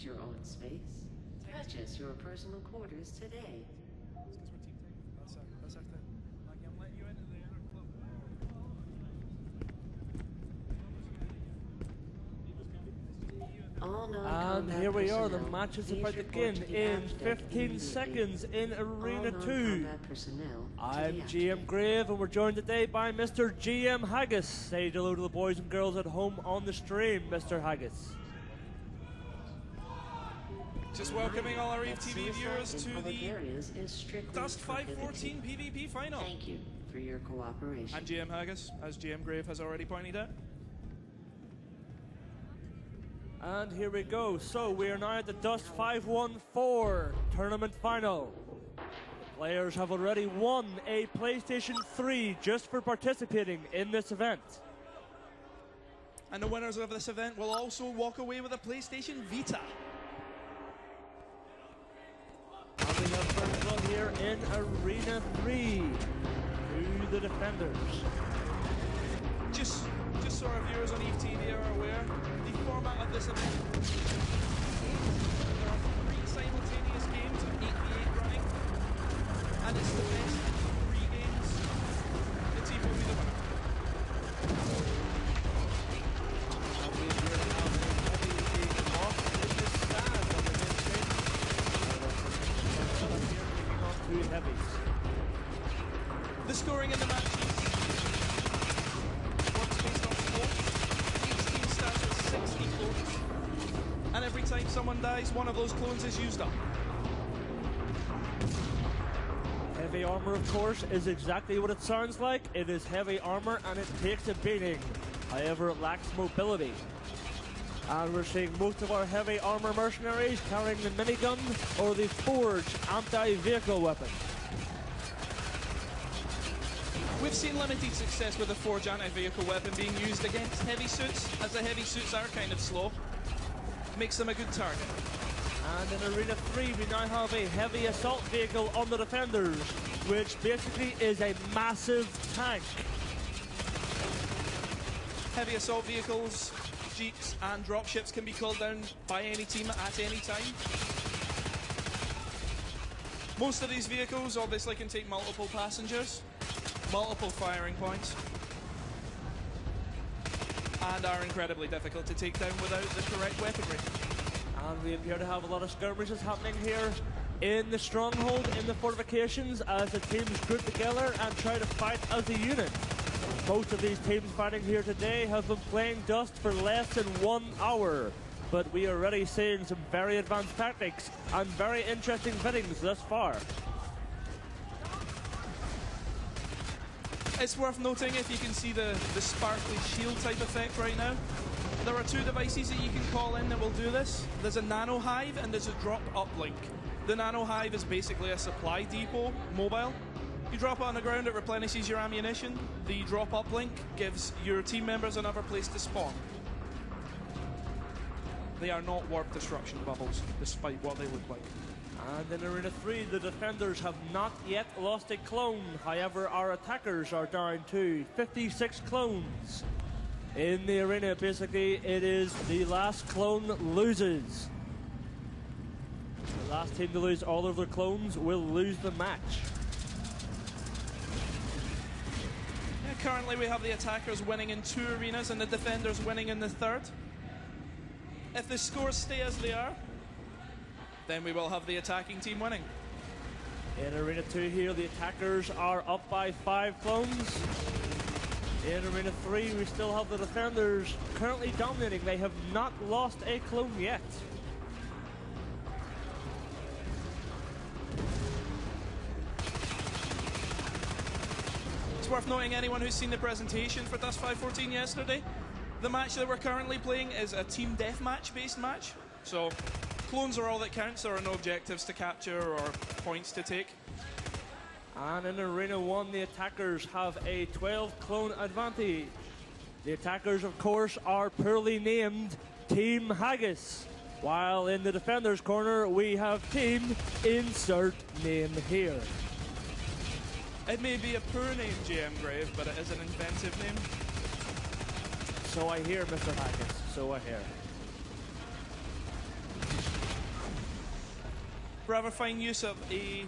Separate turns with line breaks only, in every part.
Need your own space? Purchase your personal quarters today.
That's our thing. I'm letting you into the inner club.
And here we are, the match is about to begin in 15 seconds in Arena 2. I'm GM Grave and we're joined today by Mr. GM Haggis. Say hello to the boys and girls at home on the stream, Mr. Haggis.
Just welcoming all our Eve TV viewers to the Dust514 PvP final.
Thank you for your cooperation.
I'm GM Haggis, as GM Grave has already pointed out.
And here we go. So we are now at the Dust514 tournament final. The players have already won a PlayStation 3 just for participating in this event.
And the winners of this event will also walk away with a PlayStation Vita.
And we have first blood here in Arena 3 to the defenders.
Just so our viewers on Eve TV are aware, the format of this event, there are 3 simultaneous games of 8v8 running, and it's the best 3 games. The team will be the winner.
Heavies.
The scoring in the match works based on score. Each team starts with 60 clones, and every time someone dies, one of those clones is used up.
Heavy armor, of course, is exactly what it sounds like. It is heavy armor and it takes a beating. However, it lacks mobility. And we're seeing most of our heavy armor mercenaries carrying the minigun or the forged anti-vehicle weapon.
We've seen limited success with the forged anti-vehicle weapon being used against heavy suits, as the heavy suits are kind of slow. Makes them a good target.
And in Arena 3 we now have a heavy assault vehicle on the defenders, which basically is a massive tank.
Heavy assault vehicles, jeeps and dropships can be called down by any team at any time. Most of these vehicles obviously can take multiple passengers, multiple firing points, and are incredibly difficult to take down without the correct weaponry.
And we appear to have a lot of skirmishes happening here in the stronghold, in the fortifications, as the teams group together and try to fight as a unit. Most of these teams fighting here today have been playing Dust for less than 1 hour, but we are already seeing some very advanced tactics and very interesting fittings thus far.
It's worth noting, if you can see the sparkly shield type effect right now, there are 2 devices that you can call in that will do this. There's a nano hive and there's a drop uplink. The nano hive is basically a supply depot, mobile. You drop it on the ground, it replenishes your ammunition. The drop uplink gives your team members another place to spawn. They are not warp destruction bubbles, despite what they look like.
And in Arena 3, the defenders have not yet lost a clone. However, our attackers are down to 56 clones. In the arena, basically, it is the last clone loses. The last team to lose all of their clones will lose the match.
Yeah, currently we have the attackers winning in 2 arenas and the defenders winning in the 3rd. If the scores stay as they are, then we will have the attacking team winning.
In Arena 2 here, the attackers are up by 5 clones. In Arena 3, we still have the defenders currently dominating. They have not lost a clone yet.
It's worth noting, anyone who's seen the presentation for Dust514 yesterday, the match that we're currently playing is a team deathmatch based match. So clones are all that counts. There are no objectives to capture or points to take.
And in Arena 1, the attackers have a 12 clone advantage. The attackers, of course, are poorly named Team Haggis, while in the defenders' corner we have Team Insert Name Here.
It may be a poor name, GM Grave, but it is an inventive name.
So I hear, Mr. Haggis, so I hear.
rather fine use of a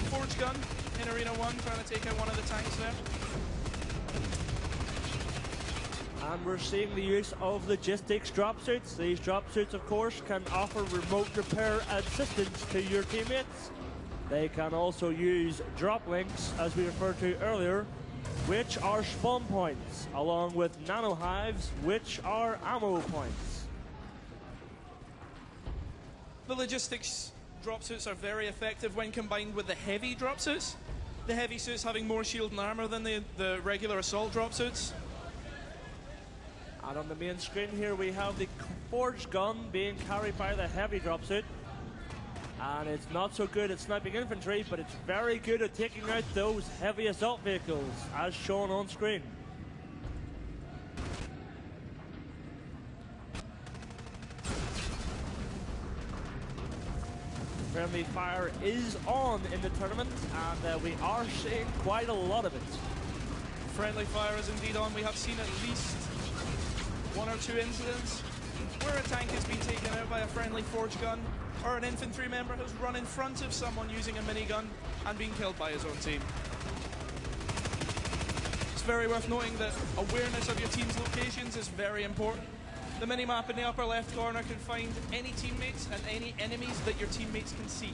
forge gun in Arena 1, trying to take out one of the tanks there.
And we're seeing the use of logistics drop suits. These drop suits, of course, can offer remote repair assistance to your teammates. They can also use drop links, as we referred to earlier, which are spawn points, along with nano hives, which are ammo points.
The logistics drop suits are very effective when combined with the heavy drop suits. The heavy suits having more shield and armor than the regular assault drop suits.
And on the main screen here we have the forge gun being carried by the heavy drop suit. And it's not so good at sniping infantry, but it's very good at taking out those heavy assault vehicles, as shown on screen. Friendly fire is on in the tournament, and we are seeing quite a lot of it.
Friendly fire is indeed on. We have seen at least one or two incidents where a tank has been taken out by a friendly forge gun, or an infantry member has run in front of someone using a minigun and been killed by his own team. It's very worth noting that awareness of your team's locations is very important. The minimap in the upper left corner can find any teammates and any enemies that your teammates can see.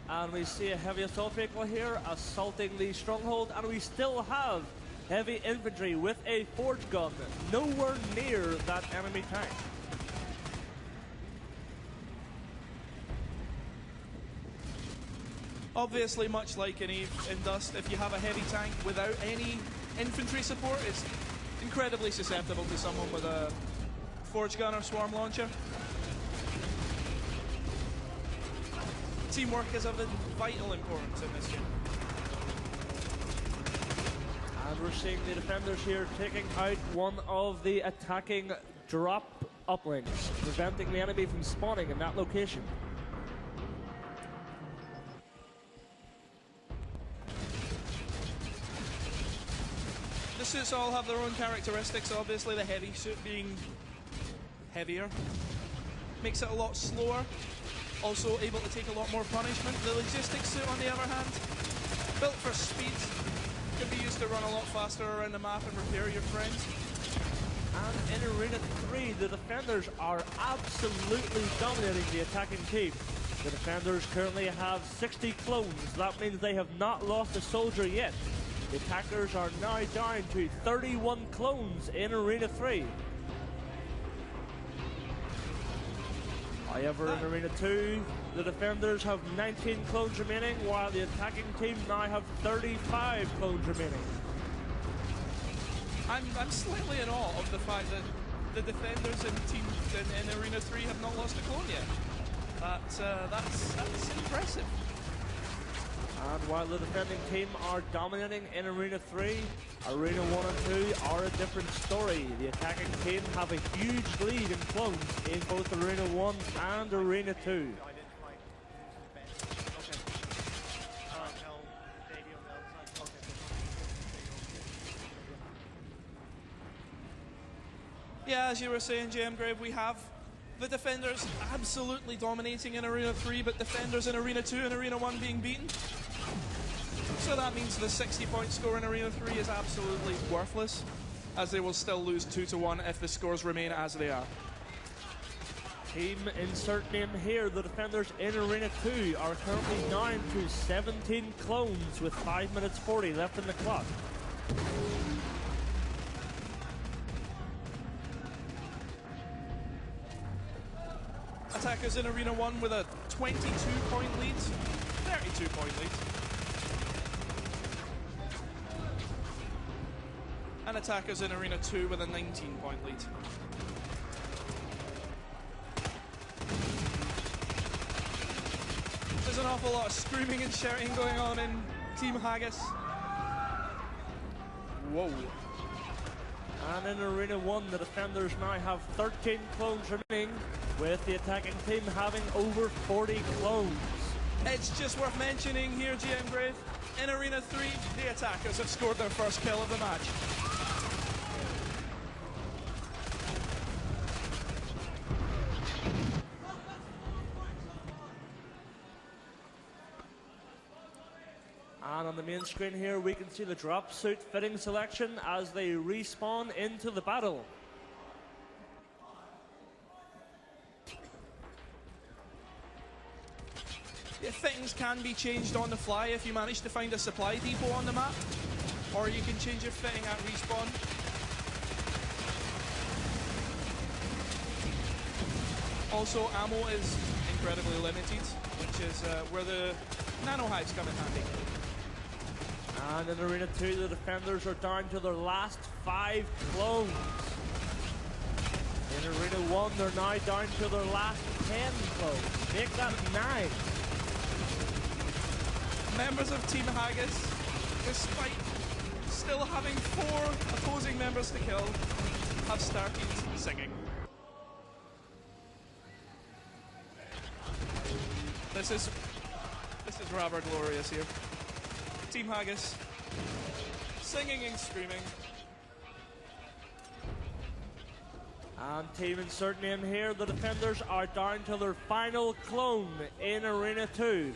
And we see a heavy assault vehicle here assaulting the stronghold, and we still have heavy infantry with a forge gun nowhere near that enemy tank.
Obviously, much like in Dust, if you have a heavy tank without any infantry support, it's incredibly susceptible to someone with a forge gun or swarm launcher. Teamwork is of vital importance in this game.
And we're seeing the defenders here taking out one of the attacking drop uplinks, preventing the enemy from spawning in that location.
The suits all have their own characteristics. Obviously, the heavy suit being heavier makes it a lot slower, also able to take a lot more punishment. The logistics suit, on the other hand, built for speed, can be used to run a lot faster around the map and repair your friends.
And in Arena 3, the defenders are absolutely dominating the attacking team. The defenders currently have 60 clones. That means they have not lost a soldier yet. The attackers are now down to 31 clones in Arena 3. However, in Arena 2, the defenders have 19 clones remaining, while the attacking team now have 35 clones remaining.
I'm slightly in awe of the fact that the defenders in Arena 3 have not lost a clone yet. That's impressive.
And while the defending team are dominating in Arena 3, Arena 1 and 2 are a different story. The attacking team have a huge lead in clones in both Arena 1 and Arena 2.
Yeah, as you were saying, JM Grave, we have the defenders absolutely dominating in Arena 3, but defenders in Arena 2 and Arena 1 being beaten. So that means the 60-point score in Arena 3 is absolutely worthless, as they will still lose 2-1 if the scores remain as they are.
Team insert name here. The defenders in Arena 2 are currently down to 17 clones with 5 minutes 40 left in the clock.
Attackers in Arena 1 with a 22-point lead, 32-point lead. And attackers in Arena 2 with a 19-point lead. There's an awful lot of screaming and shouting going on in Team Haggis. Whoa.
And in Arena 1, the defenders now have 13 clones remaining, with the attacking team having over 40 clones.
It's just worth mentioning here, GM Grave, in Arena 3, the attackers have scored their first kill of the match.
the main screen here, we can see the drop suit fitting selection as they respawn into the battle.
Yeah, fittings can be changed on the fly if you manage to find a supply depot on the map, or you can change your fitting at respawn. Also, ammo is incredibly limited, which is where the nano hives come in handy.
And in Arena 2, the defenders are down to their last 5 clones. In Arena 1, they're now down to their last 10 clones. Make that 9.
Members of Team Haggis, despite still having 4 opposing members to kill, have started singing. This is rather glorious here. Team Haggis singing and screaming.
And Team Insert Name here, the defenders are down to their final clone in Arena 2.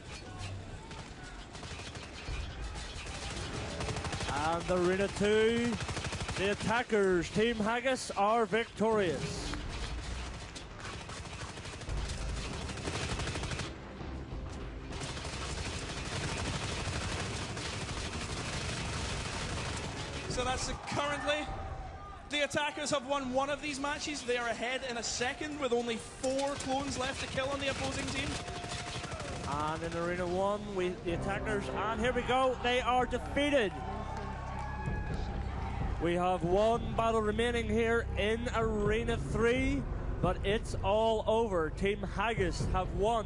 And Arena 2, the attackers, Team Haggis, are victorious.
So that's currently, the attackers have won 1 of these matches. They are ahead in a second with only 4 clones left to kill on the opposing team.
And in Arena 1, the attackers, and here we go, they are defeated. We have 1 battle remaining here in Arena 3, but it's all over. Team Haggis have won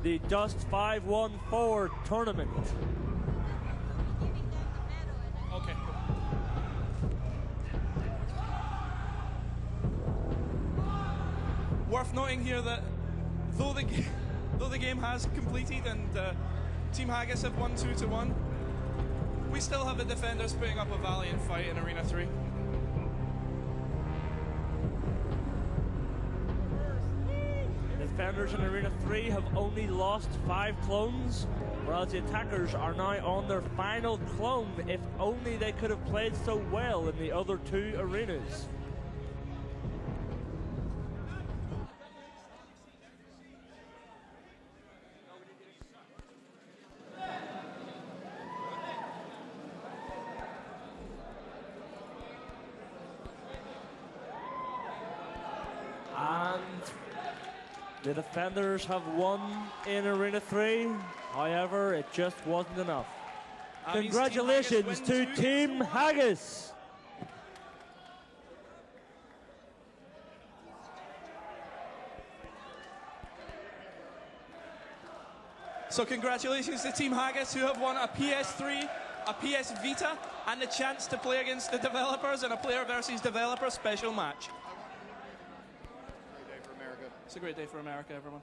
the Dust514 tournament.
Okay. Worth noting here that though the game has completed and Team Haggis have won 2-1, we still have the defenders putting up a valiant fight in Arena 3.
Defenders in Arena 3 have only lost 5 clones, whereas the attackers are now on their final clone. If only they could have played so well in the other 2 arenas. And the defenders have won in Arena 3. However, it just wasn't enough. Congratulations to Team Haggis.
So congratulations to Team Haggis, who have won a PS3, a PS Vita, and the chance to play against the developers in a player versus developer special match.
Great day for America.
It's a great day for America, everyone.